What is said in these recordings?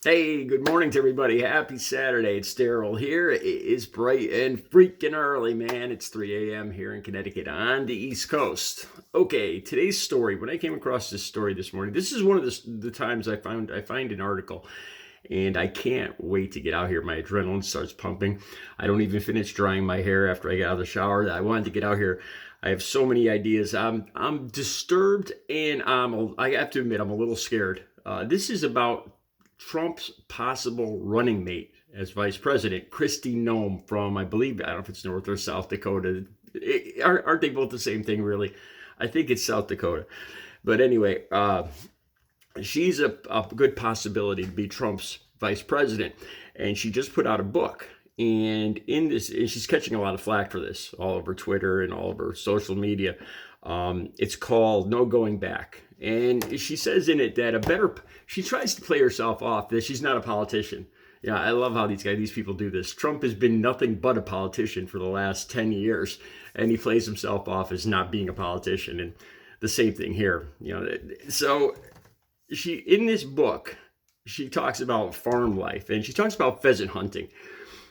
Hey, good morning to everybody. Happy Saturday. It's Daryl here. It is bright and freaking early, man. It's 3 a.m. here in Connecticut on the East Coast. Okay, today's story. When I came across this story this morning, this is one of the times I find an article, and I can't wait to get out here. My adrenaline starts pumping. I don't even finish drying my hair after I get out of the shower. I wanted to get out here. I have so many ideas. I'm disturbed, and I have to admit I'm a little scared. This is about Trump's possible running mate as vice president, KRISTI Noem from, I believe, I don't know if it's North or South Dakota. Aren't they both the same thing, really? I think it's South Dakota. But anyway, she's a good possibility to be Trump's vice president. And she just put out a book. And and she's catching a lot of flack for this all over Twitter and all over social media. It's called No Going Back. And she says in it that she tries to play herself off that she's not a politician. Yeah, I love how these people do this. Trump has been nothing but a politician for the last 10 years, and he plays himself off as not being a politician. And the same thing here, So in this book, she talks about farm life, and she talks about pheasant hunting.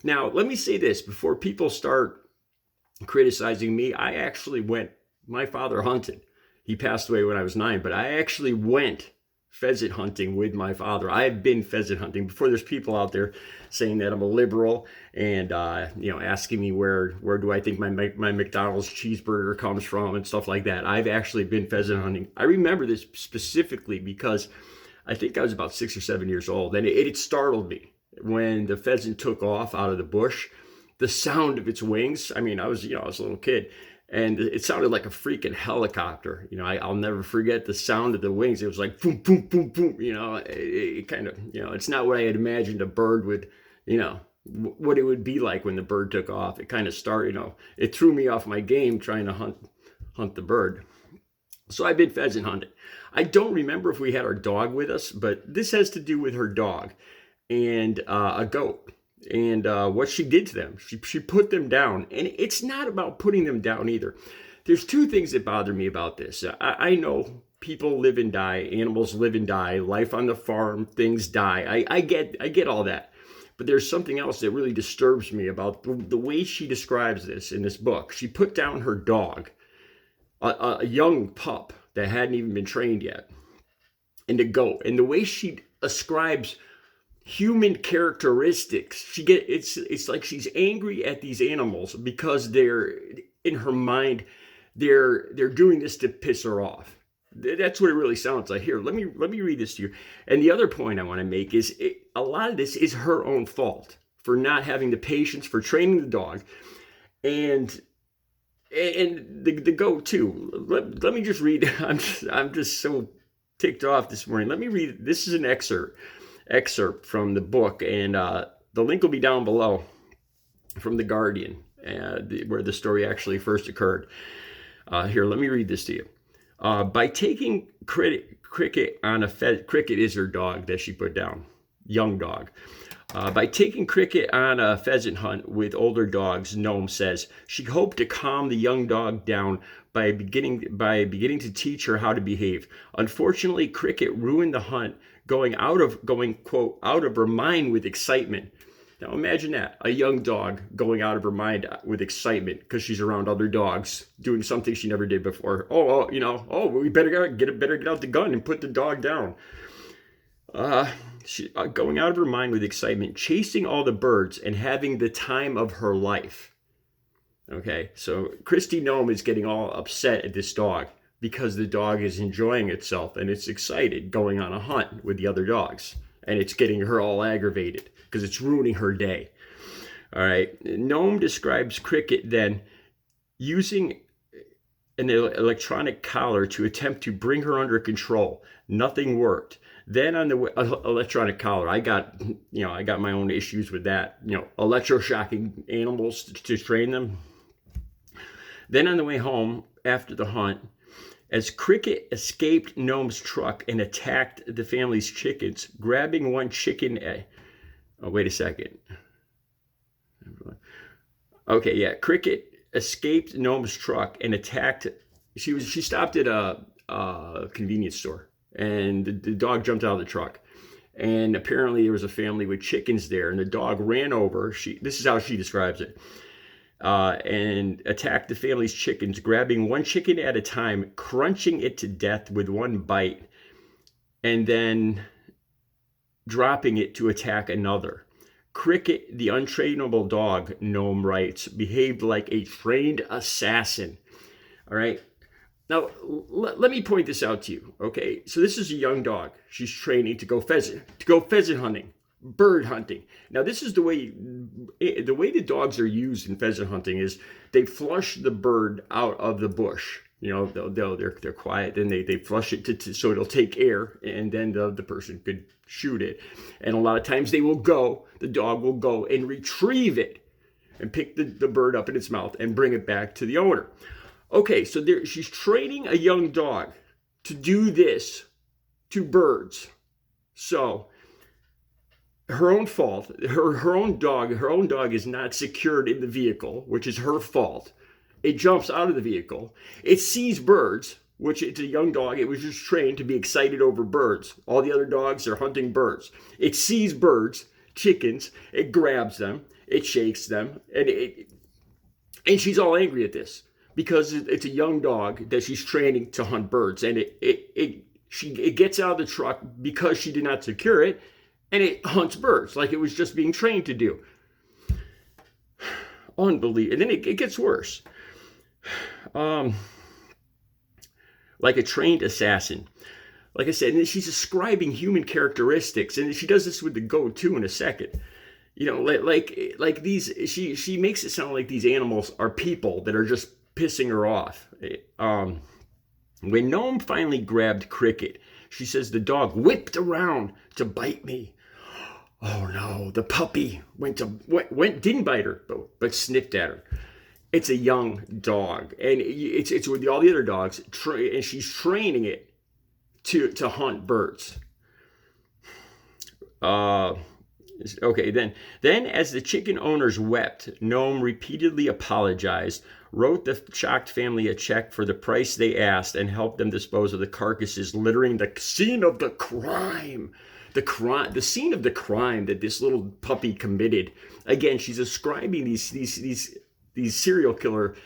Now, let me say this before people start criticizing me. My father hunted. He passed away when I was 9, but I actually went pheasant hunting with my father. I've been pheasant hunting before. There's people out there saying that I'm a liberal and asking me where do I think my McDonald's cheeseburger comes from and stuff like that. I've actually been pheasant hunting. I remember this specifically because I think I was about 6 or 7 years old, and it startled me when the pheasant took off out of the bush. The sound of its wings. I mean, I was a little kid, and it sounded like a freaking helicopter. I'll never forget the sound of the wings. It was like boom, boom, boom, boom. It kind of, it's not what I had imagined a bird would, what it would be like when the bird took off. It kind of it threw me off my game trying to hunt the bird. So I've been pheasant hunting. I don't remember if we had our dog with us, but this has to do with her dog and a goat. And what she did to them. She put them down. And it's not about putting them down either. There's two things that bother me about this. I know people live and die, animals live and die, life on the farm, things die. I get all that. But there's something else that really disturbs me about the way she describes this in this book. She put down her dog, a young pup that hadn't even been trained yet, and a goat. And the way she ascribes human characteristics, it's like she's angry at these animals because they're, in her mind, they're doing this to piss her off. That's what it really sounds like. Here, let me read this to you. And the other point I want to make is a lot of this is her own fault for not having the patience for training the dog, and the goat too. Let me just read. I'm just so ticked off this morning. Let me read. This is an excerpt from the book, and the link will be down below, from The Guardian, where the story actually first occurred. Here, let me read this to you. By taking Cricket on Cricket is her dog that she put down, young dog. By taking Cricket on a pheasant hunt with older dogs, Noem says she hoped to calm the young dog down by beginning to teach her how to behave. Unfortunately, Cricket ruined the hunt, going quote out of her mind with excitement. Now imagine that, a young dog going out of her mind with excitement because she's around other dogs doing something she never did before. We better get out the gun and put the dog down. She going out of her mind with excitement, chasing all the birds and having the time of her life. Okay, so KRISTI Noem is getting all upset at this dog because the dog is enjoying itself and it's excited going on a hunt with the other dogs. And it's getting her all aggravated because it's ruining her day. All right, Noem describes Cricket then using an electronic collar to attempt to bring her under control. Nothing worked. Then on the electronic collar, I got my own issues with that. Electroshocking animals to train them. Then on the way home after the hunt, as Cricket escaped Noem's truck and attacked the family's chickens, grabbing one chicken. Wait a second. Okay, yeah. Cricket escaped Noem's truck and attacked. She stopped at a convenience store, and the dog jumped out of the truck, And apparently there was a family with chickens there, and the dog ran over. This is how she describes it. And attacked the family's chickens, grabbing one chicken at a time, crunching it to death with one bite, and then dropping it to attack another. Cricket, the untrainable dog, Noem writes, behaved like a trained assassin. All right. Now, let me point this out to you. Okay. So this is a young dog. She's training to go pheasant hunting, bird hunting. Now, this is the way the dogs are used in pheasant hunting is they flush the bird out of the bush. You know, they're quiet, then they flush it so it'll take air, and then the person could shoot it. And a lot of times the dog will go and retrieve it and pick the bird up in its mouth and bring it back to the owner. Okay, so she's training a young dog to do this to birds. So her own fault, her own dog is not secured in the vehicle, which is her fault. It jumps out of the vehicle. It sees birds, which it's a young dog. It was just trained to be excited over birds. All the other dogs are hunting birds. It sees birds, chickens. It grabs them. It shakes them. And she's all angry at this because it's a young dog that she's training to hunt birds. And it gets out of the truck because she did not secure it. And it hunts birds like it was just being trained to do. Unbelievable. And then it gets worse. Like a trained assassin. Like I said, and she's describing human characteristics, and she does this with the goat too in a second. You know, like these, she makes it sound like these animals are people that are just pissing her off. When Noem finally grabbed Cricket, she says the dog whipped around to bite me. Oh no, the puppy didn't bite her, but sniffed at her. It's a young dog, and it's with all the other dogs, and she's training it to hunt birds. Okay, then as the chicken owners wept, Noem repeatedly apologized, wrote the shocked family a check for the price they asked, and helped them dispose of the carcasses littering the scene of the crime. The scene of the crime that this little puppy committed. Again, she's ascribing these serial killer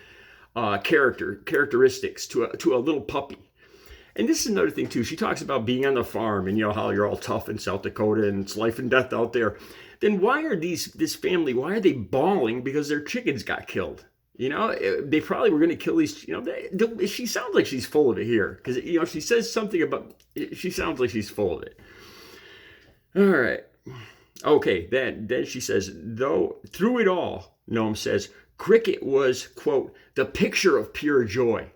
characteristics to a little puppy. And this is another thing too. She talks about being on the farm and, you know, how you're all tough in South Dakota and it's life and death out there. Then why are this family, why are they bawling because their chickens got killed? You know, they probably were going to kill these, you know, she sounds like she's full of it here. Because, you know, she says something about, she sounds like she's full of it. All right. Okay, then she says, though, through it all, Noem says, Cricket was, quote, the picture of pure joy.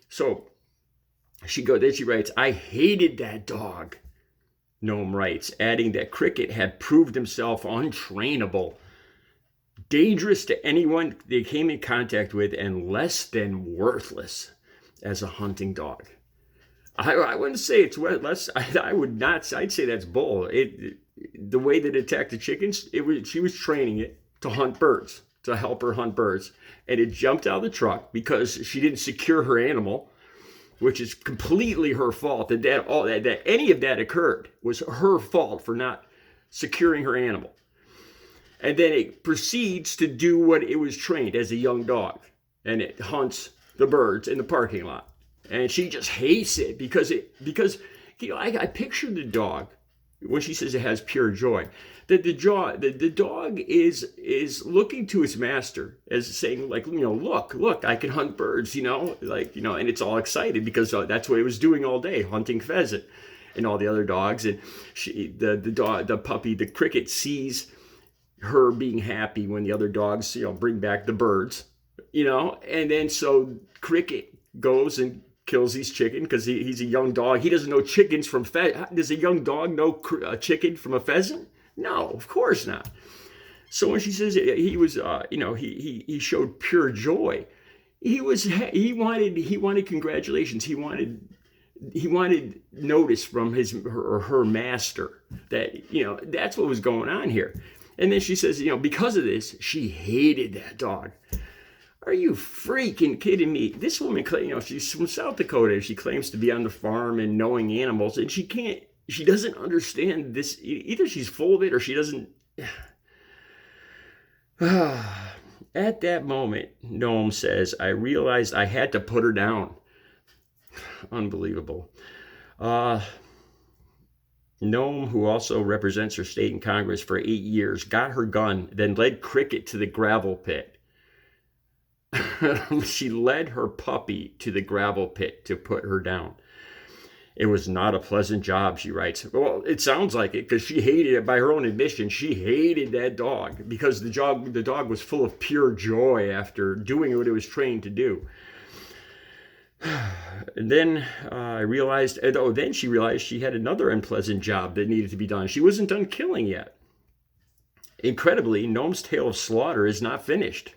So then she writes, I hated that dog, Noem writes, adding that Cricket had proved himself untrainable, dangerous to anyone they came in contact with, and less than worthless as a hunting dog. I wouldn't say it's less. I would not. I'd say that's bull. The way that it attacked the chickens, she was training it to hunt birds, to help her hunt birds, and it jumped out of the truck because she didn't secure her animal, which is completely her fault. That any of that occurred was her fault for not securing her animal. And then it proceeds to do what it was trained as a young dog, and it hunts the birds in the parking lot. And she just hates it because you know, I picture the dog when she says it has pure joy. That the dog is looking to its master as saying, like, you know, look, I can hunt birds, you know, like, you know, and it's all excited because that's what it was doing all day, hunting pheasant, and all the other dogs. And the puppy, the Cricket, sees her being happy when the other dogs, you know, bring back the birds, you know, and then so Cricket goes and kills these chicken because he's a young dog. He doesn't know chickens from pheasant. Does a young dog know a chicken from a pheasant? No, of course not. So when she says he was, you know, he showed pure joy, he wanted congratulations. He wanted notice from her master that, you know, that's what was going on here. And then she says, you know, because of this, she hated that dog. Are you freaking kidding me? This woman, you know, she's from South Dakota. She claims to be on the farm and knowing animals, and she can't she doesn't understand this. Either she's full of it or she doesn't. At that moment, Noam says, I realized I had to put her down. Unbelievable. Noam, who also represents her state in Congress for 8 years, got her gun, then led Cricket to the gravel pit. She led her puppy to the gravel pit to put her down. It was not a pleasant job, she writes. Well, it sounds like it, because she hated it. By her own admission, she hated that dog because the dog was full of pure joy after doing what it was trained to do. And then then she realized she had another unpleasant job that needed to be done. She wasn't done killing yet. Incredibly, Noam's tale of slaughter is not finished.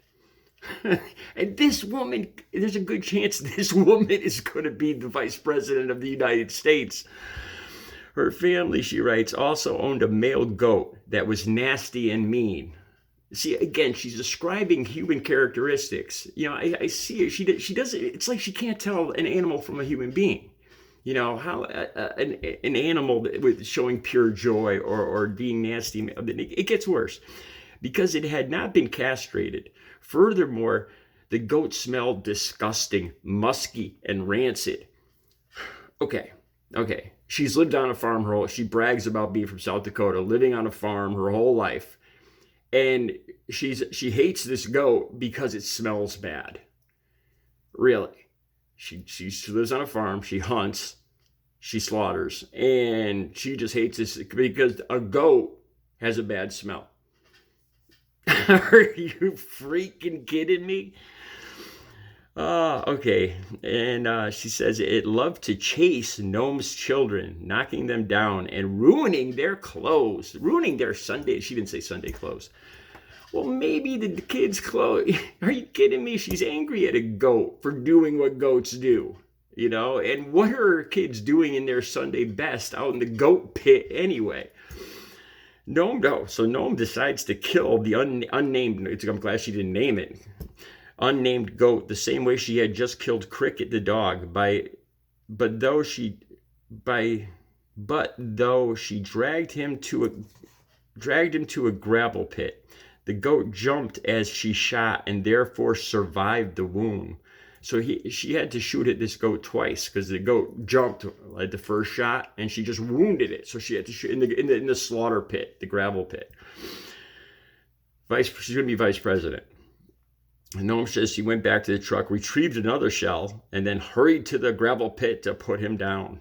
And this woman, there's a good chance this woman is going to be the vice president of the United States. Her family, she writes, also owned a male goat that was nasty and mean. See, again, she's describing human characteristics. I see her. She doesn't. It's like she can't tell an animal from a human being. How an animal with showing pure joy or being nasty. It gets worse because it had not been castrated. Furthermore, the goat smelled disgusting, musky, and rancid. Okay. She's lived on a farm she brags about being from South Dakota, living on a farm her whole life. And she hates this goat because it smells bad. Really. She lives on a farm, she hunts, she slaughters, and she just hates this because a goat has a bad smell. Are you freaking kidding me? Okay. And she says it loved to chase Noam's children, knocking them down and ruining their clothes, ruining their Sunday. She didn't say Sunday clothes. Well, maybe the kids' clothes. Are you kidding me? She's angry at a goat for doing what goats do, And what are her kids doing in their Sunday best out in the goat pit anyway? Noam decides to kill the unnamed, I'm glad she didn't name it, unnamed goat the same way she had just killed Cricket the dog but though she dragged him to a gravel pit. The goat jumped as she shot and therefore survived the wound. So she had to shoot at this goat twice because the goat jumped at the first shot and she just wounded it. So she had to shoot in the slaughter pit, the gravel pit. She's going to be vice president. And Noam says she went back to the truck, retrieved another shell, and then hurried to the gravel pit to put him down.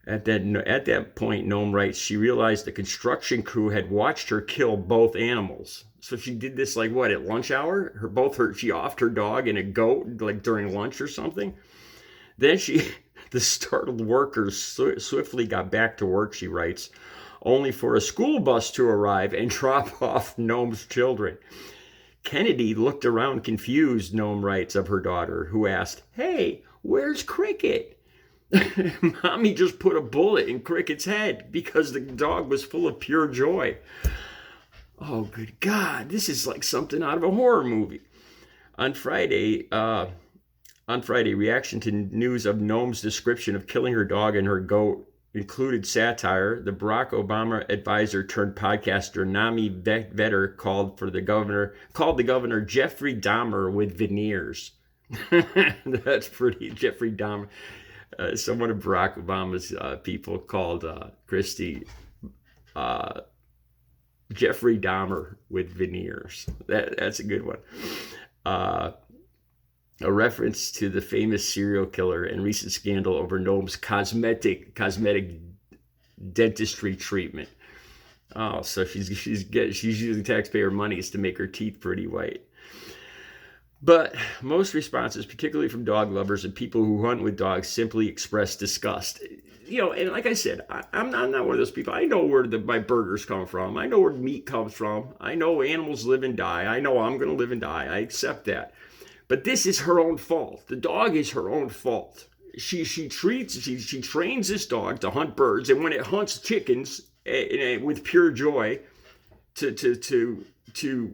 At that point, Noam writes, she realized the construction crew had watched her kill both animals. So she did this at lunch hour? She offed her dog and a goat during lunch or something. Then the startled workers swiftly got back to work, she writes, only for a school bus to arrive and drop off Noam's children. Kennedy looked around confused, Noam writes of her daughter, who asked, hey, where's Cricket? Mommy just put a bullet in Cricket's head because the dog was full of pure joy. Oh, good God. This is like something out of a horror movie. On Friday, reaction to news of Noam's description of killing her dog and her goat included satire. The Barack Obama advisor turned podcaster Nami Vetter called the governor Jeffrey Dahmer with veneers. That's pretty. Jeffrey Dahmer. Someone of Barack Obama's people called KRISTI Jeffrey Dahmer with veneers. That's a good one. A reference to the famous serial killer and recent scandal over Noam's cosmetic dentistry treatment. Oh, so she's using taxpayer monies to make her teeth pretty white. But most responses, particularly from dog lovers and people who hunt with dogs, simply express disgust. And like I said, I'm not one of those people. I know where my burgers come from. I know where meat comes from. I know animals live and die. I know I'm going to live and die. I accept that. But this is her own fault. The dog is her own fault. She trains this dog to hunt birds, and when it hunts chickens with pure joy, to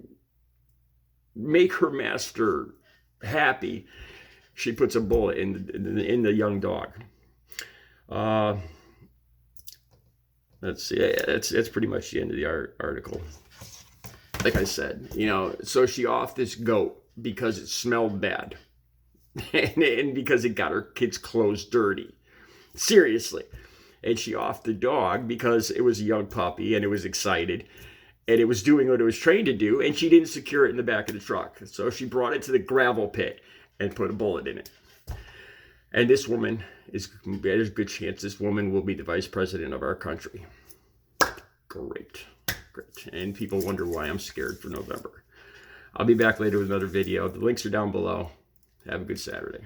make her master happy, she puts a bullet in the young dog. That's pretty much the end of the article. Like I said, so she offed this goat because it smelled bad, and because it got her kids' clothes dirty. Seriously. And she offed the dog because it was a young puppy and it was excited and it was doing what it was trained to do, and she didn't secure it in the back of the truck. So she brought it to the gravel pit and put a bullet in it. And this woman there's a good chance this woman will be the vice president of our country. Great. And people wonder why I'm scared for November. I'll be back later with another video. The links are down below. Have a good Saturday.